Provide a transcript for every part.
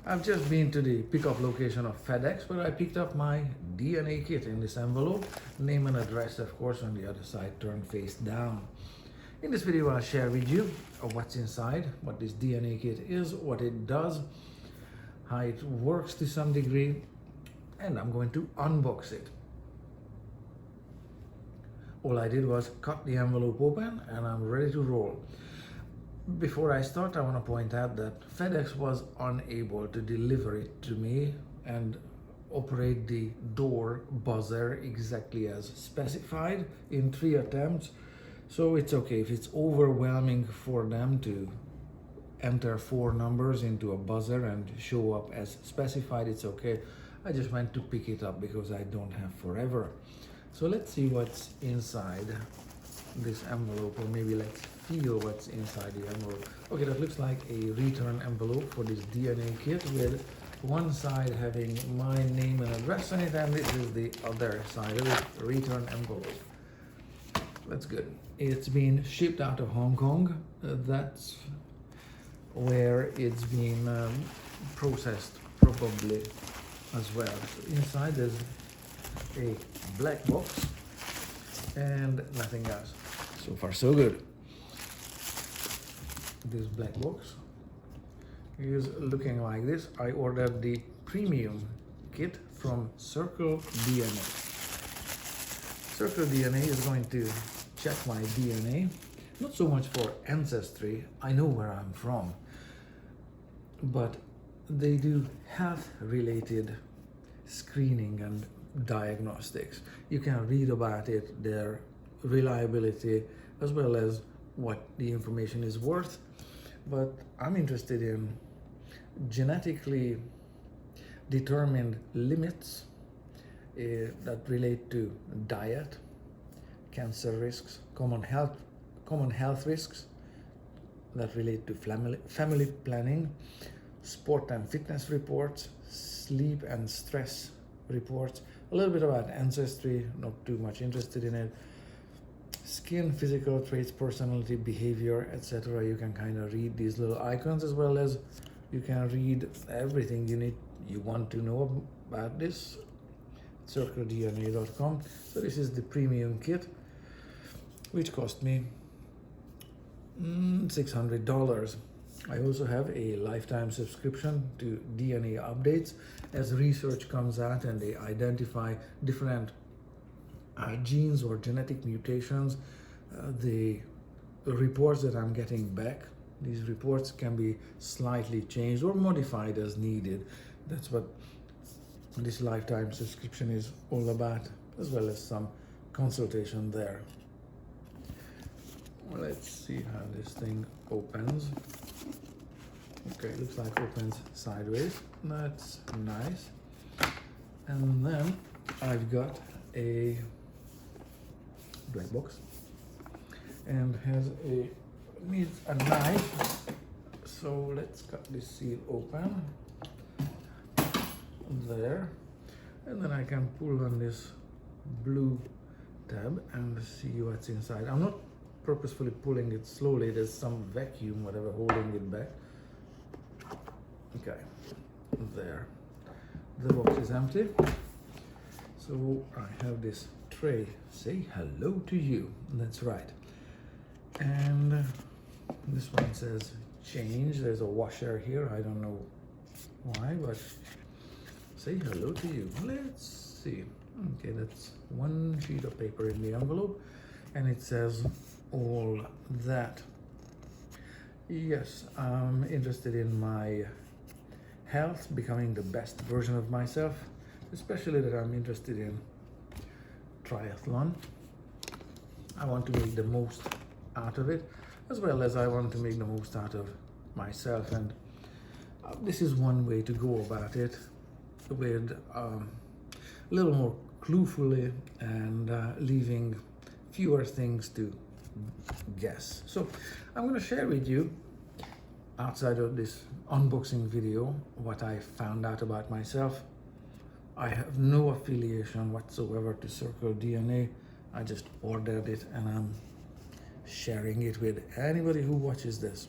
I've just been to the pickup location of FedEx where I picked up my DNA kit in this envelope. Name and address, of course, on the other side, turned face down. In this video, I'll share with you what's inside, what this DNA kit is, what it does, how it works to some degree, and I'm going to unbox it. All I did was cut the envelope open and I'm ready to roll. Before I start, I want to point out that FedEx was unable to deliver it to me and operate the door buzzer exactly as specified in 3 attempts. So it's okay if it's overwhelming for them to enter 4 numbers into a buzzer and show up as specified. It's okay. I just went to pick it up because I don't have forever. So let's see what's inside this envelope, or maybe let's feel what's inside the envelope. Okay, that looks like a return envelope for this DNA kit, with one side having my name and address on it, and this is the other side of it, return envelope. That's good. It's been shipped out of Hong Kong. That's where it's been processed probably as well. So inside there's a black box and nothing else. So far so good. This black box is looking like this. I ordered the premium kit from Circle DNA. Circle DNA is going to check my DNA, not so much for ancestry, I know where I'm from, but they do health related screening and diagnostics. You can read about it, their reliability, as well as what the information is worth. But I'm interested in genetically determined limits that relate to diet, cancer risks, common health risks that relate to family planning, sport and fitness reports, sleep and stress reports, a little bit about ancestry, not too much interested in it, skin, physical traits, personality, behavior, etc. You can kind of read these little icons, as well as you can read everything you want to know about this. CircleDNA.com. So this is the premium kit, which cost me $600. I also have a lifetime subscription to DNA updates. As research comes out and they identify different genes or genetic mutations, the reports that I'm getting back, these reports can be slightly changed or modified as needed. That's what this lifetime subscription is all about, as well as some consultation there. Let's see how this thing opens. Okay, looks like opens sideways. That's nice. And then I've got a black box and needs a knife. So let's cut this seal open. There. And then I can pull on this blue tab and see what's inside. I'm not purposefully pulling it slowly. There's some vacuum, whatever, holding it back. Okay, there. The box is empty. So I have this tray. Say hello to you. That's right. And this one says change. There's a washer here. I don't know why, but say hello to you. Let's see. Okay, that's one sheet of paper in the envelope, and it says all that. Yes, I'm interested in my health, becoming the best version of myself, especially that I'm interested in triathlon. I want to make the most out of it, as well as I want to make the most out of myself, and this is one way to go about it, with a little more cluefully and leaving fewer things to guess. So I'm going to share with you, outside of this unboxing video, what I found out about myself. I have no affiliation whatsoever to Circle DNA. I just ordered it and I'm sharing it with anybody who watches this.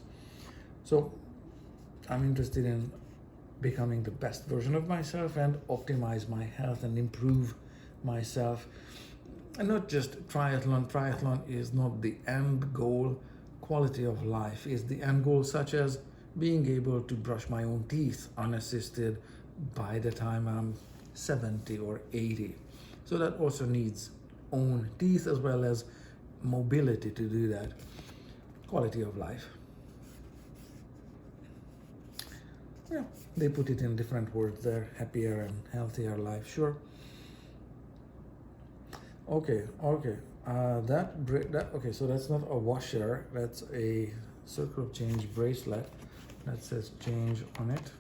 So I'm interested in becoming the best version of myself and optimize my health and improve myself. And not just triathlon. Triathlon is not the end goal. Quality of life is the end goal, such as being able to brush my own teeth unassisted by the time I'm 70 or 80. So that also needs own teeth as well as mobility to do that. Quality of life. Yeah, they put it in different words there. Happier and healthier life, sure. Okay. Okay, so that's not a washer, that's a circle of change bracelet that says change on it.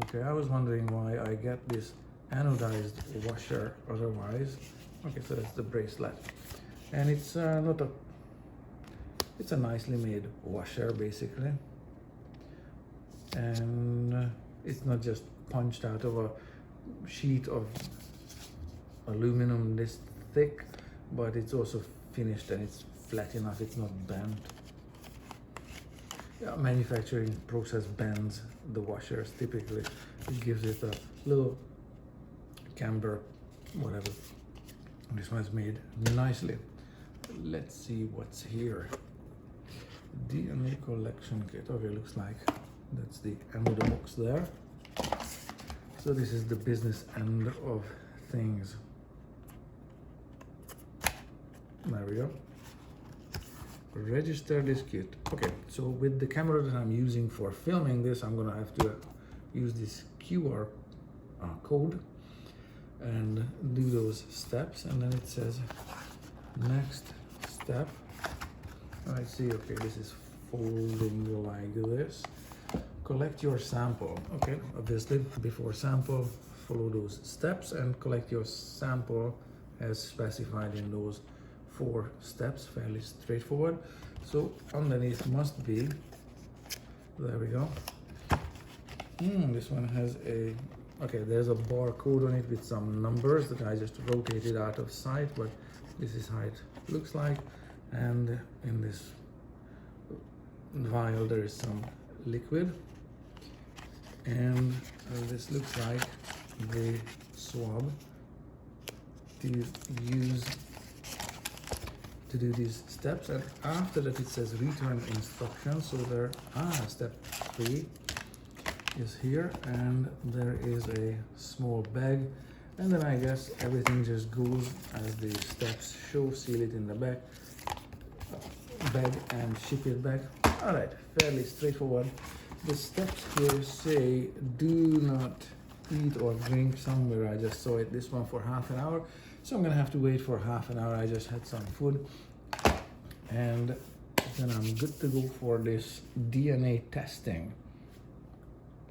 Okay, I was wondering why I get this anodized washer otherwise. Okay, so that's the bracelet, and it's it's a nicely made washer basically, and it's not just punched out of a sheet of aluminum this thick, but it's also finished and it's flat enough, it's not bent. Yeah, manufacturing process bends the washers typically. It gives it a little camber, whatever. This one's made nicely. Let's see what's here. DNA collection kit. Okay, looks like that's the end of the box there. So this is the business end of things. There we go. Register this kit. Okay, so with the camera that I'm using for filming this, I'm gonna have to use this QR code and do those steps, and then it says next step. I see. Okay, this is folding like this. Collect your sample. Okay, obviously before sample, follow those steps and collect your sample as specified in those 4 steps. Fairly straightforward. So underneath must be, there we go. This one has a, okay, there's a barcode on it with some numbers that I just rotated out of sight, but this is how it looks like. And in this vial there is some liquid, and this looks like the swab to use to do these steps. And after that it says return instructions. So there, step 3 is here, and there is a small bag, and then I guess everything just goes as the steps show. Seal it in the bag and ship it back. All right, fairly straightforward. The steps here say do not eat or drink somewhere. I just saw it, this one, for half an hour, so I'm gonna have to wait for half an hour. I just had some food, and then I'm good to go for this DNA testing.